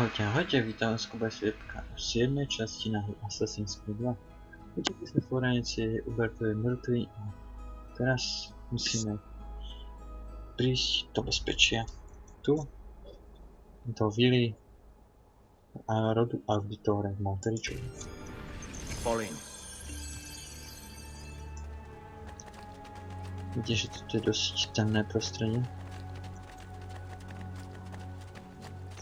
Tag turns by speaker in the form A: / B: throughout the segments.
A: Ahojte, vítam vás Světka v 7. časti na Assassin's Creed 2. Utekli sme Florencie, Uber je mŕtvý a teraz musíme prísť do bezpečia. Tu, do vily a rodu Auditore v Monterigiorny. Vidíte, že toto je dosť temné prostredie.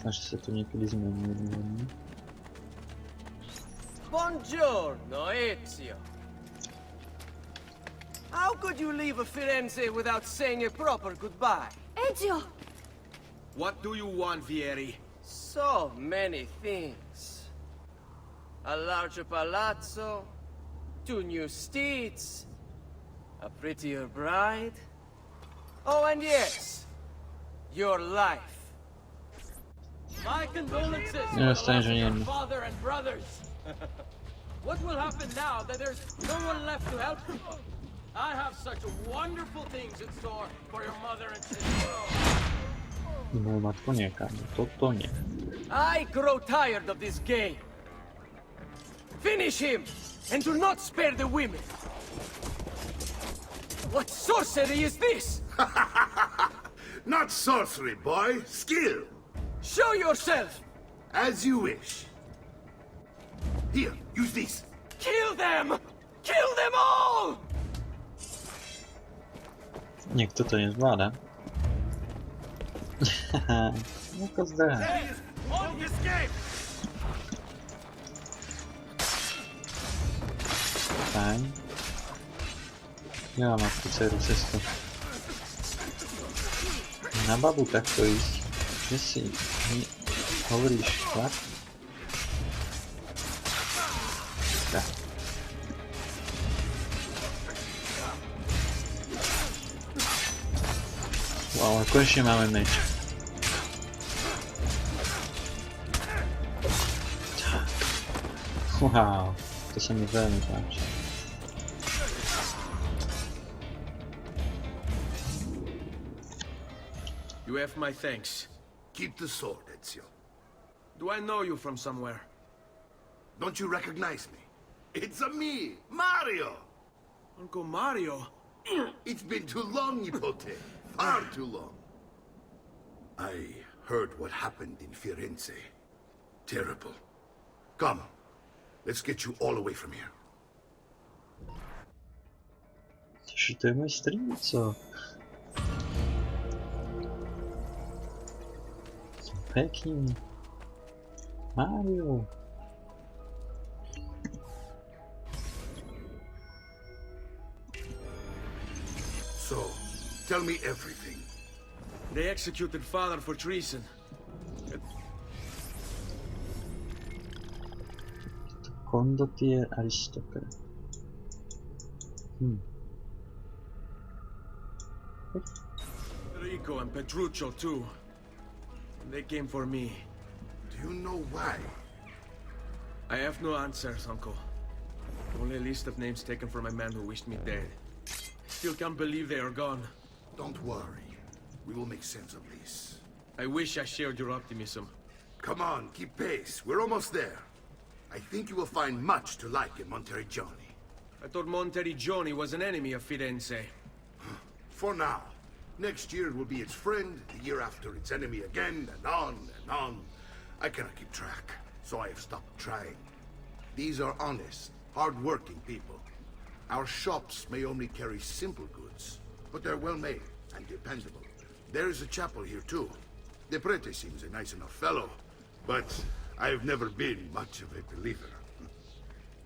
A: Až sa to niekedy zmení.
B: Buongiorno, Ezio. How could you leave a Firenze without saying a proper goodbye?
C: Ezio!
D: What do you want, Vieri?
B: So many things. A larger palazzo, 2 new steeds, a prettier bride. Oh, and yes, your life. My condolences to your father and brothers. What will happen now that there's no one left to help you? I have such wonderful things in store for your mother and sister.
A: No, matko nieka, toto nie.
B: I grow tired of this game. Finish him, and do not spare the women. What sorcery is this?
D: Not sorcery, boy. Skill.
B: Show yourself!
D: As you wish. Here, use this.
B: Kill them! Kill them all!
A: Niekto to nezvláda. Ako zdá.
D: On escape!
A: Fajn. Ja mám tu celú cestu. Na babu takto ísť. Že si hovoríš chlap? Tak. Wow, konečne máme meč. Tak. Wow, to sa mi veľmi páči.
D: You have my thanks. Keep the sword, Ezio. Do I know you from somewhere? Don't you recognize me? It's me, Mario! Uncle Mario? It's been too long, Nipote. Far too long. I heard what happened in Firenze. Terrible. Come, let's get you all away from here.
A: To je môj strýco. Pekný. Mário.
D: So, tell me everything.
E: They executed father for treason.
A: Condottiere aristocrat.
E: Rico and Petruccio too. They came for me.
D: Do you know why?
E: I have no answers, Uncle. Only a list of names taken from a man who wished me dead. Still can't believe they are gone.
D: Don't worry. We will make sense of this.
E: I wish I shared your optimism.
D: Come on, keep pace. We're almost there. I think you will find much to like in Monterigiorny.
E: I thought Monterigiorny was an enemy of Firenze.
D: For now. Next year it will be its friend, the year after its enemy again, and on and on. I cannot keep track, so I have stopped trying. These are honest, hard-working people. Our shops may only carry simple goods, but they're well-made and dependable. There is a chapel here too. The prete seems a nice enough fellow, but I have never been much of a believer.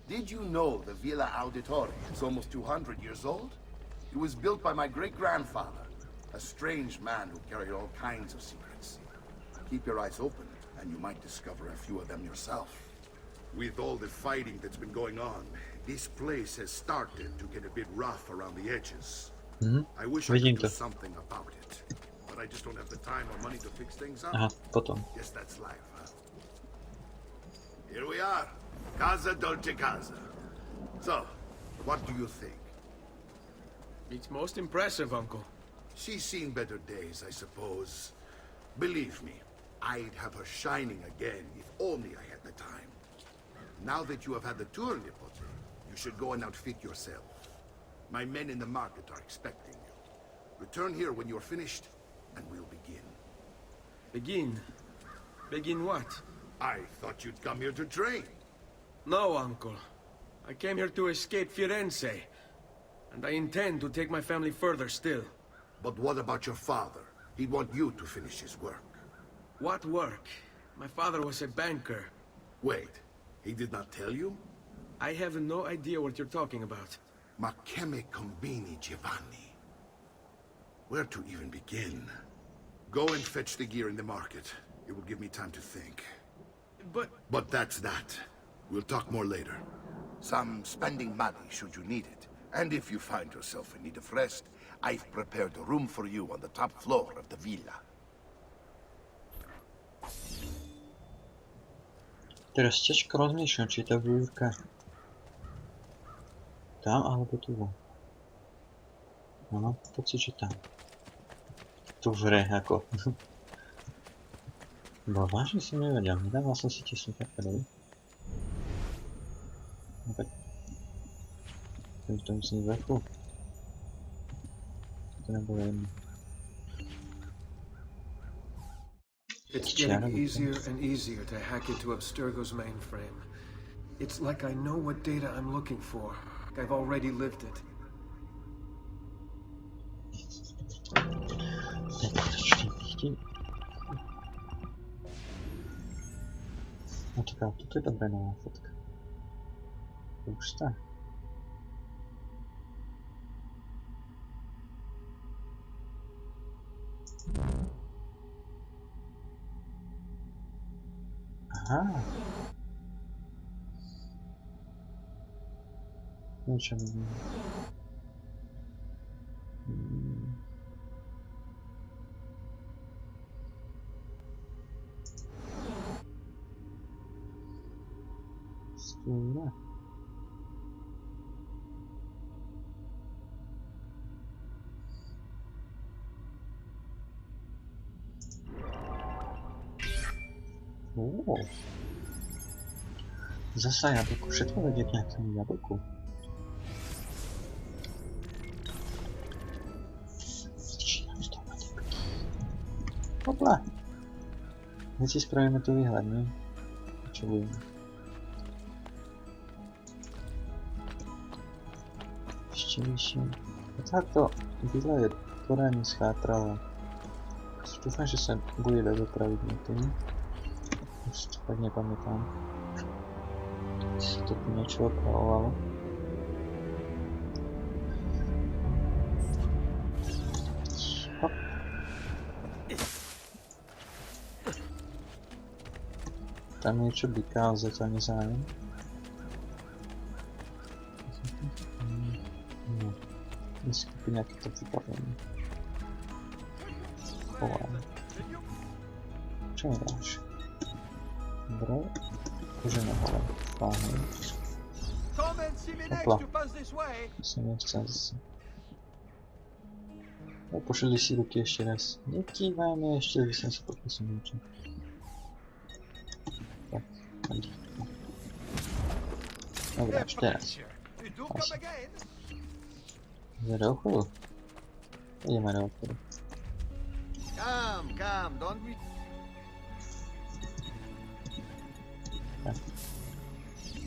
F: Did you know the Villa Auditore is almost 200 years old? It was built by my great-grandfather, a strange man who carried all kinds of secrets. Keep your eyes open, and you might discover a few of them yourself.
D: With all the fighting that's been going on, this place has started to get a bit rough around the edges. I wish I could do something about it, but I just don't have the time or money to fix things up.
A: Aha, potom.
D: Yes, that's life, huh? Here we are. Casa Dolce Casa. So, what do you think?
E: It's most impressive, Uncle.
D: She's seen better days, I suppose. Believe me, I'd have her shining again if only I had the time. Now that you have had the tour, Nipote, you should go and outfit yourself. My men in the market are expecting you. Return here when you're finished, and we'll begin.
E: Begin? Begin what?
D: I thought you'd come here to train.
E: No, uncle. I came here to escape Firenze. And I intend to take my family further still.
D: But what about your father? He'd want you to finish his work.
E: What work? My father was a banker.
D: Wait, he did not tell you?
E: I have no idea what you're talking about.
D: Ma che me combini, Giovanni? Where to even begin? Go and fetch the gear in the market. It will give me time to think. But that's that. We'll talk more later. Some spending money should you need it. And if you find yourself in need of rest, I've prepared a room for you on the top floor of the villa.
A: Teraz ťažko rozmýšľam, či je tá búrka tam alebo tu. No, mám pocit, že tam. Tu v hre, ako. Bo vážne som nevedel, nedával som si tie sluchátka. No tak... to musím vrchu. To nebolo jedno.
E: It's getting easier and easier to hack into Abstergo's mainframe. It's like I know what data I'm looking for. I've already lived it.
A: No čaká, toto je dobrá nová fotka. Už tá. Aha. Niečo neviem. Skúra. Zasa jablko, všetko vedie k nejakému jablku. Začínam z toho mať jablky. Hopla! My si spravíme tu výhľad, ne? Čo budeme? Ešte vyššie. A táto výhľad je poradne schátrala. Dúfam, že sa bude dať opraviť niekedy. Už to tak nepamätám. Si to tu niečo opravovalo. Hop. Tam niečo bliká, ale zatiaľ nezájem. No. Myslím, že nejaké to vybavenie. Chovám. Čo mi dáš? Dobre. Už je na hole. Fáhne. Hopla. To sa nechcem zase. Pošli si ruky ešte raz. Nekývajme, ešte by som sa pokusil niečo. Tak, dobre, ešte raz. Asi. Ide do obchodu? Ideme do obchodu.
F: Come, don't be...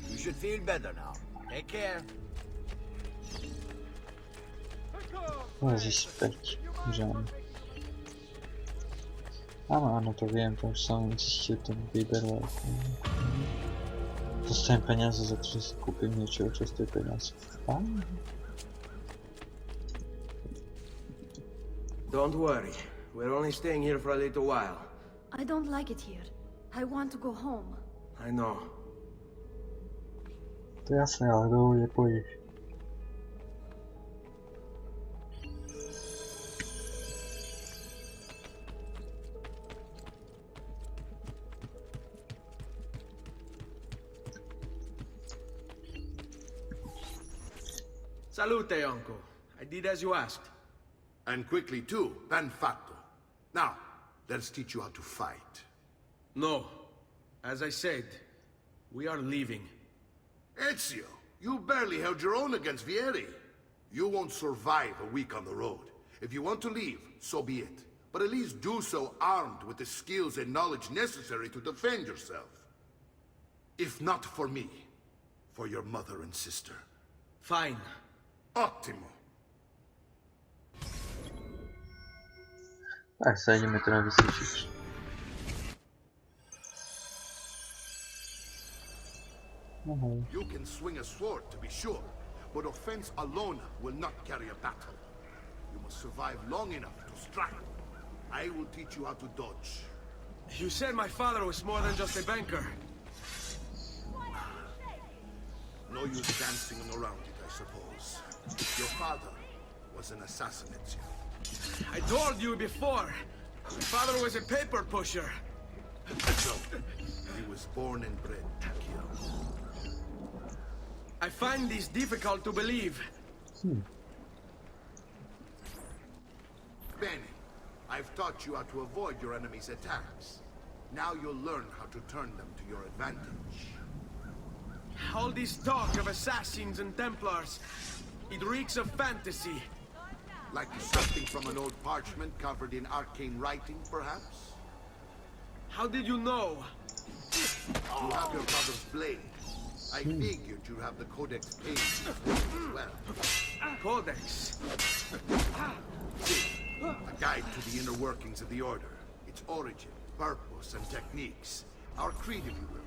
F: You should feel better now. Take care.
A: Môže späť, že áno. Áno, to viem, to už som zistil ten výber. Dostajem peniaze za to, že si kúpim niečo, čo stojí peniaze.
E: Don't worry. We're only staying here for a little while.
C: I don't like it here. I want to go home.
E: I know.
A: To je jasné, ale domů nepůjdeš.
E: Salute, uncle. I did as you asked.
D: And quickly too, ben fatto. Now, let's teach you how to fight.
E: No. As I said, we are leaving.
D: Ezio, you barely held your own against Vieri. You won't survive a week on the road. If you want to leave, so be it. But at least do so armed with the skills and knowledge necessary to defend yourself. If not for me, for your mother and sister.
E: Fine.
D: Ottimo.
A: Tak sa ideme teda vyslyšiť.
D: You can swing a sword, to be sure, but offense alone will not carry a battle. You must survive long enough to strike. I will teach you how to dodge.
E: You said my father was more than just a banker.
D: No use dancing around it, I suppose. Your father was an assassin, Ezio.
E: I told you before. My father was a paper pusher.
D: No, he was born and bred Takio.
E: I find this difficult to believe.
D: Bene, I've taught you how to avoid your enemy's attacks. Now you'll learn how to turn them to your advantage.
E: All this talk of assassins and Templars, it reeks of fantasy.
D: Like something from an old parchment covered in arcane writing, perhaps?
E: How did you know?
D: You have your father's blade. I figured you have the Codex page as well.
E: Codex.
D: A guide to the inner workings of the Order. Its origin, purpose, and techniques. Our creed, if you will.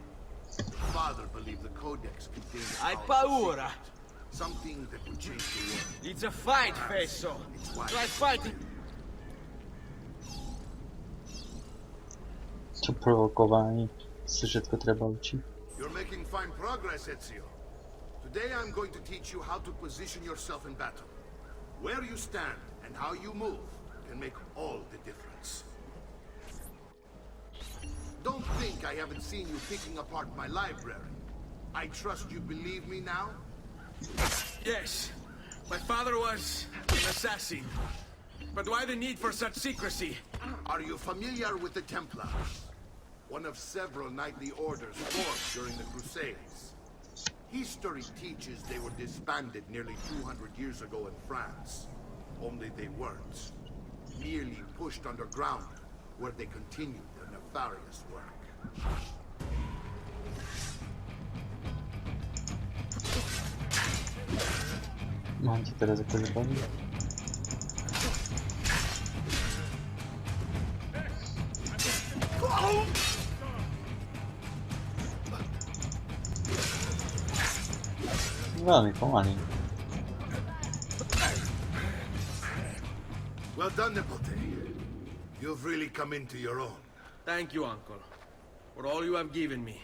D: Your father believed the Codex contained
B: Hai
D: powerful
B: paura?
D: secret, something that would change the world.
B: It's a fight, Fesso.
D: It's why
B: Try fighting.
A: Čo provokovanie sa všetko treba učiť.
D: You're making fine progress, Ezio. Today I'm going to teach you how to position yourself in battle. Where you stand and how you move can make all the difference. Don't think I haven't seen you picking apart my library. I trust you believe me now?
E: Yes. My father was an assassin. But why the need for such secrecy?
D: Are you familiar with the Templars? One of several knightly orders formed during the Crusades. History teaches they were disbanded nearly 200 years ago in France. Only they weren't. Merely pushed underground, where they continued their nefarious work.
A: Mám ti teraz akože baví. Veľmi pomalý.
D: Well done, Nipote. You've really come into your own.
E: Thank you, Uncle, for all you have given me.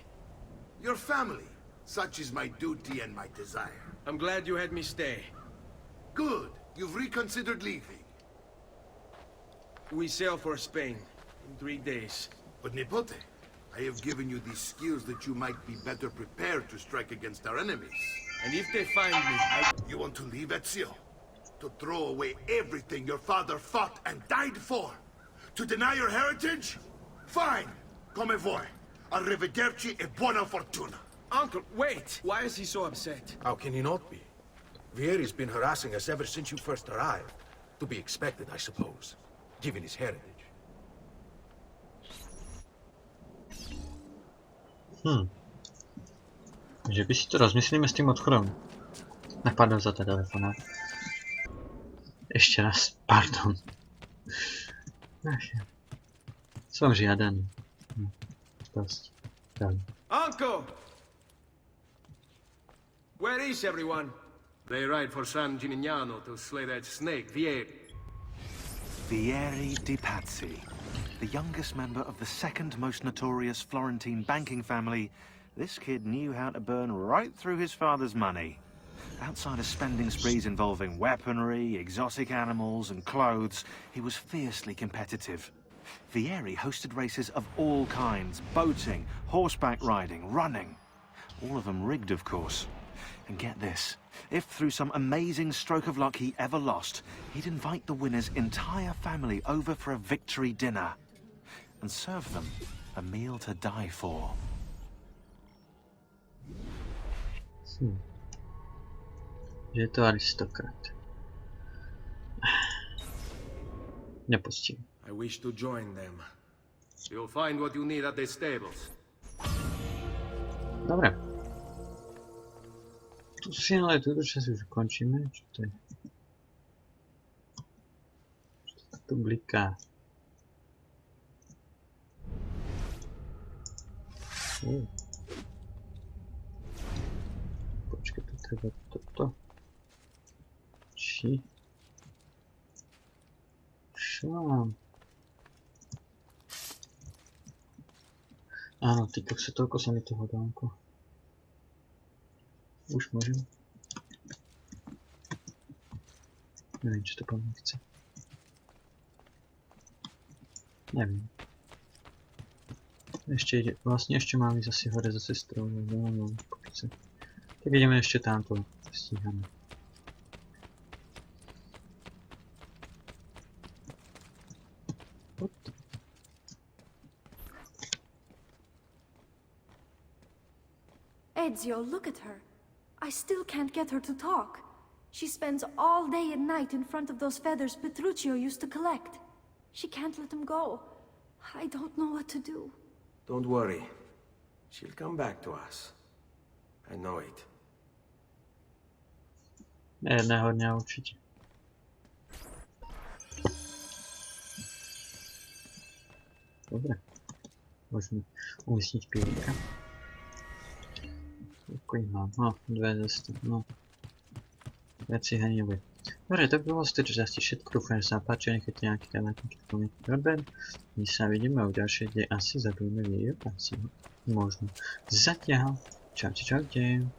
D: Your family. Such is my duty and my desire.
E: I'm glad you had me stay.
D: Good. You've reconsidered leaving.
E: We sail for Spain in 3 days.
D: But Nipote, I have given you these skills that you might be better prepared to strike against our enemies.
E: And if they find me,
D: You want to leave, Ezio? To throw away everything your father fought and died for? To deny your heritage? Fine. Come vuoi. Arrivederci e buona fortuna.
E: Uncle, wait! Why is he so upset?
G: How can he not be? Vieri's been harassing us ever since you first arrived. To be expected, I suppose, given his heritage.
A: Že by si to rozmyslíme s tým odchodom. Napadol za ten telefonát. Ešte raz, pardon. Som žiadaný. Dosť.
E: Uncle! Where is everyone?
H: They ride for San Gimignano to slay that snake, Vieri.
I: Vieri di Pazzi, the youngest member of the second most notorious Florentine banking family. This kid knew how to burn right through his father's money. Outside of spending sprees involving weaponry, exotic animals, and clothes, he was fiercely competitive. Vieri hosted races of all kinds: boating, horseback riding, running. All of them rigged, of course. And get this, if through some amazing stroke of luck he ever lost, he'd invite the winner's entire family over for a victory dinner and serve them a meal to die for.
A: Že je to aristokrat. Nepustím.
H: I wish to join them. You'll find what you need at the stables.
A: Dobre. Tu si ale túto časť už končíme. Čo to je? Čo to tu bliká? Počkaj, tu treba toto. Či? Šlám. Áno, ty kokso, toľko sa mi toho dánko. Už môžem. Neviem, čo to po mne chce. Neviem. Ešte ide, vlastne ešte mám ísť asi hore za sestrou, no, tak ideme ešte tamto, stíhame.
C: Ezio, look at her. I still can't get her to talk. She spends all day and night in front of those feathers Petruchio used to collect. She can't let them go. I don't know what to do.
H: Don't worry. She'll come back to us. I know it.
A: Jedného dňa určite. Dobre. Môžeme umiestniť pivka. Koľko ich mám? No, 200, no. Viac ich ani nebude. Dobre, to by bolo z tejto časti všetko. Dúfam, že sa vám páči, nechajte nejaký komentář, odber. My sa vidíme u ďalšej, kde asi zabijeme Vieriu, asi možno. Zatiaľ. Čaute, čaute.